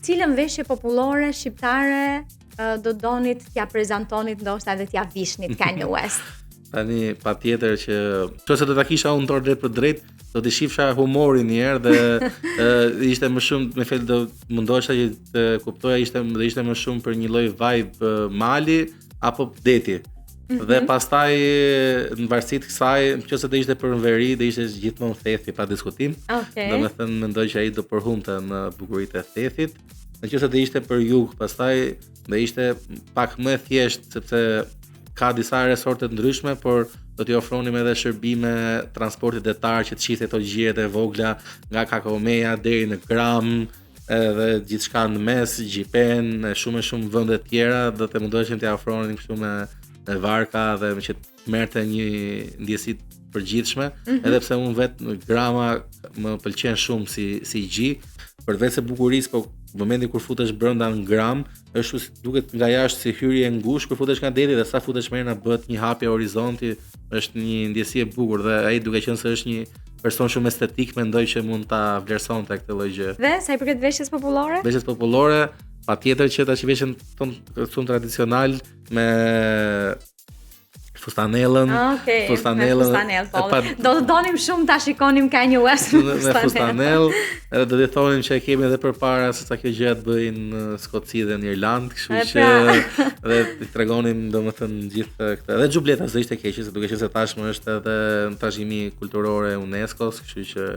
Cilën veshje popullore shqiptare do donit t'ja prezantonit ndoshta edhe t'ja vishnit Kanye West? Tani patjetër që nëse do ta kisha unë dorë drejt për drejt, do të shifsha humorin një herë dhe ishte më shumë me fjalë do mundohesha që të kuptoja ishte më shumë për një lloj vibe mali apo deti. Dhe pastaj në varësi të kësaj, nëse do ishte për veri, do ishte gjithmonë thethi pa diskutim. Domethënë mendoj që ai do përhumte në bukuritë e thethit. Nëse do ishte për jug, pastaj do ishte pak më thjesht sepse ka disa resorte të ndryshme, por do t'i ofronim edhe shërbime transporti detar që të shihte ato gjërat e vogla nga Kakomeja deri në Gram, edhe gjithçka në mes, Gjipen, shumë vende të tjera, do të mundoheshim t'i ofronim kështu me varka dhe me që të merrte një ndjesi të përgjithshme, edhe pse unë vetë në Grama më pëlqen shumë si gjë, përveç se bukurisë, po në momentin kur futesh brenda në Gram, është duket nga jashtë si hyrje e ngushtë, kur futesh nga deti dhe sa futesh më na bëhet një hapje horizonti, është një ndjesi e bukur dhe ai duke qenë se është një person shumë estetik, mendoj që mund ta vlerësonte këtë lloj gjë. Dhe sa i përket veshjes popullore? Veshjes popullore, patjetër që tash veshjen tonë tradicional me fustanellën. Fustanell. Do të donim shumë ta shikonim Kanye West me fustanell. Edhe do të thonim që e kemi edhe përpara se sa kjo gjë të bëjnë në Skoci dhe në Irland, kështu që dhe t'i tregonim domethënë gjithë këtë. Edhe xhubleta s'do ishte keq, se duke qenë se tashmë është edhe në trashëgimi kulturore UNESCO-s, kështu që